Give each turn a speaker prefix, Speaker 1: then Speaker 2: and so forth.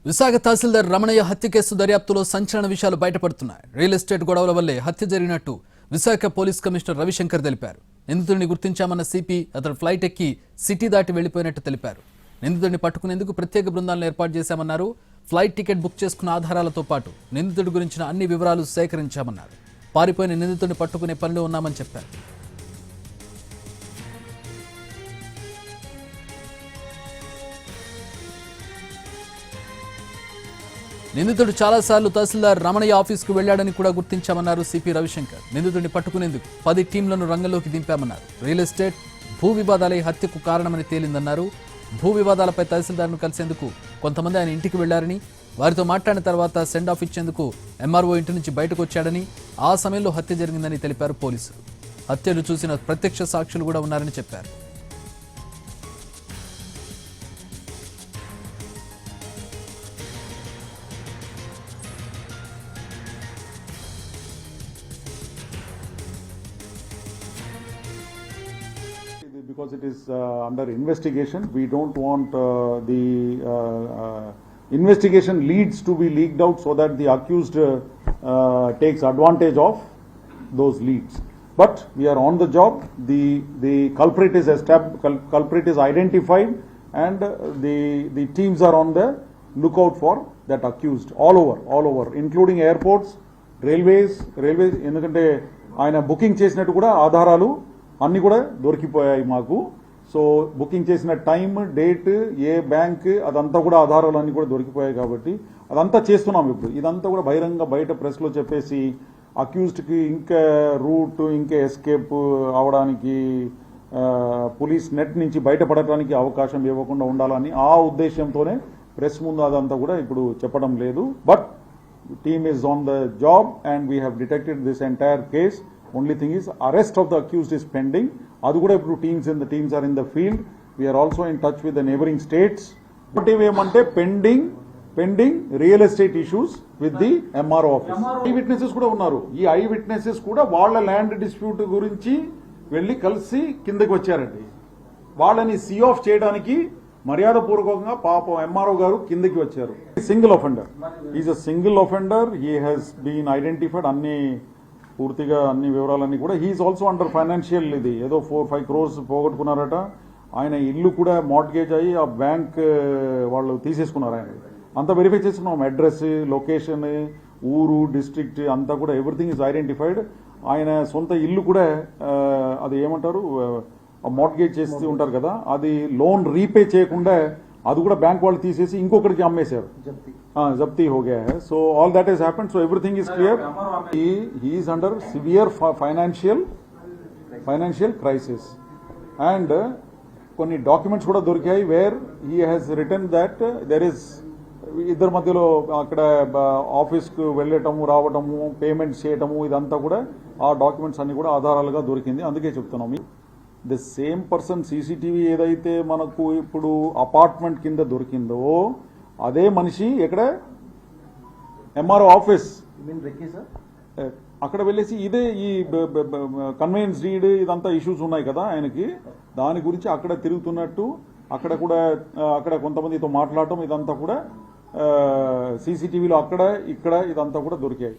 Speaker 1: విశాఖ తహసీల్దార్ రమణయ్య హత్య కేసు దర్యాప్తులో సంచలన విషయాలు బయటపడుతున్నాయి. రియల్ ఎస్టేట్ గొడవల వల్లే హత్య జరిగినట్టు విశాఖ పోలీస్ కమిషనర్ రవిశంకర్ తెలిపారు. నిందితుడిని గుర్తించామన్న సిపి అతడు ఫ్లైట్ ఎక్కి సిటీ దాటి వెళ్లిపోయినట్టు తెలిపారు. నిందితుడిని పట్టుకునేందుకు ప్రత్యేక బృందాలను ఏర్పాటు చేశామన్నారు. ఫ్లైట్ టికెట్ బుక్ చేసుకున్న ఆధారాలతో పాటు నిందితుడి గురించిన అన్ని వివరాలు సేకరించామన్నారు. పారిపోయిన నిందితుడిని పట్టుకునే పనిలో ఉన్నామని చెప్పారు. నిందితుడు చాలాసార్లు తహసీల్దార్ రమణయ్య ఆఫీసుకు వెళ్లాడని కూడా గుర్తించామన్నారు సిపి రవిశంకర్. నిందితుడిని పట్టుకునేందుకు 10 టీంలను రంగంలోకి దింపామన్నారు. రియల్ ఎస్టేట్ భూ వివాదాలే హత్యకు కారణమని తేలిందన్నారు. భూ వివాదాలపై తహసీల్దార్ను కలిసేందుకు కొంతమంది ఆయన ఇంటికి వెళ్లారని, వారితో మాట్లాడిన తర్వాత సెండ్ ఆఫ్ ఇచ్చేందుకు ఎంఆర్ఓ ఇంటి నుంచి బయటకు వచ్చాడని, ఆ సమయంలో హత్య జరిగిందని తెలిపారు పోలీసులు. హత్యలు చూసిన ప్రత్యక్ష సాక్షులు కూడా ఉన్నారని చెప్పారు.
Speaker 2: Because it is under investigation, we don't want the investigation leads to be leaked out so that the accused takes advantage of those leads. But we are on the job. The culprit is culprit is identified, and the teams are on the lookout for that accused all over, including airports, railways. ఎందుకంటే ఆయన booking చేసినట్టు కూడా ఆధారాలు అన్ని కూడా దొరికిపోయాయి మాకు. So booking చేసిన time, date, ఏ bank, అదంతా కూడా ఆధారాలు అన్ని కూడా దొరికిపోయాయి. కాబట్టి అదంతా చేస్తున్నాం. ఇప్పుడు ఇదంతా కూడా బహిరంగ బయట ప్రెస్లో చెప్పేసి అక్యూజ్డ్కి ఇంకా రూట్, ఇంకా ఎస్కేప్ అవడానికి, పోలీస్ నెట్ నుంచి బయటపడటానికి అవకాశం ఇవ్వకుండా ఉండాలని ఆ ఉద్దేశంతోనే ప్రెస్ ముందు అదంతా కూడా ఇప్పుడు చెప్పడం లేదు. But team is on the job and we have detected this entire case. Only thing is arrest of the accused is pending. Adu kuda ippudu teams are in the field. We are also in touch with the neighboring states. But emante pending real estate issues with the MRO office. Eye witnesses kuda unnaru. Ee eye witnesses kuda vaalla land dispute gurinchi velli kalsi kindaki vacharandi. Vallani see off cheyadaniki మర్యాద పూర్వకంగా పాపం MRO గారు కిందకి వచ్చారు. Single offender, is a single offender. He has been identified. పూర్తిగా అన్ని వివరాలన్నీ కూడా. హీఈస్ ఆల్సో అండర్ ఫైనాన్షియల్, ఇది ఏదో 4-5 crores పోగొట్టుకున్నారట. ఆయన ఇల్లు కూడా మార్ట్గేజ్ అయ్యి ఆ బ్యాంక్ వాళ్ళు తీసేసుకున్నారు. ఆయన అంతా వెరిఫై చేసుకున్నాం. అడ్రస్, లొకేషన్, ఊరు, డిస్ట్రిక్ట్ అంతా కూడా ఎవ్రీథింగ్ ఈజ్ ఐడెంటిఫైడ్. ఆయన సొంత ఇల్లు కూడా అది ఏమంటారు, మార్ట్గేజ్ చేస్తూ ఉంటారు కదా, అది లోన్ రీపే చేయకుండా అది కూడా బ్యాంక్ వాళ్ళు తీసేసి ఇంకొకరికి అమ్మేశారు. జప్తీ హో గయా హై. So all that is happened. So everything is clear. He is under severe financial crisis. And కొన్ని డాక్యుమెంట్స్ కూడా దొరికాయి where he has written that there is ఇద్దరి మధ్యలో అక్కడ ఆఫీస్కు వెళ్ళటము, రావటము, పేమెంట్స్ చేయటము, ఇదంతా కూడా ఆ డాక్యుమెంట్స్ అన్ని కూడా ఆధారాలుగా దొరికింది. అందుకే చెప్తున్నాము. ది సేమ్ పర్సన్ సీసీటీవీ ఏదైతే మనకు ఇప్పుడు అపార్ట్మెంట్ కింద దొరికిందో అదే మనిషి ఎక్కడ ఎంఆర్ఓ ఆఫీస్ అక్కడ వెళ్ళేసి ఇదే ఈ కన్వెయన్స్ డీడ్ ఇదంతా ఇష్యూస్ ఉన్నాయి కదా ఆయనకి, దాని గురించి అక్కడ తిరుగుతున్నట్టు, అక్కడ కొంతమందితో మాట్లాడటం, ఇదంతా కూడా సీసీటీవీలో అక్కడ ఇక్కడ ఇదంతా కూడా దొరికాయి.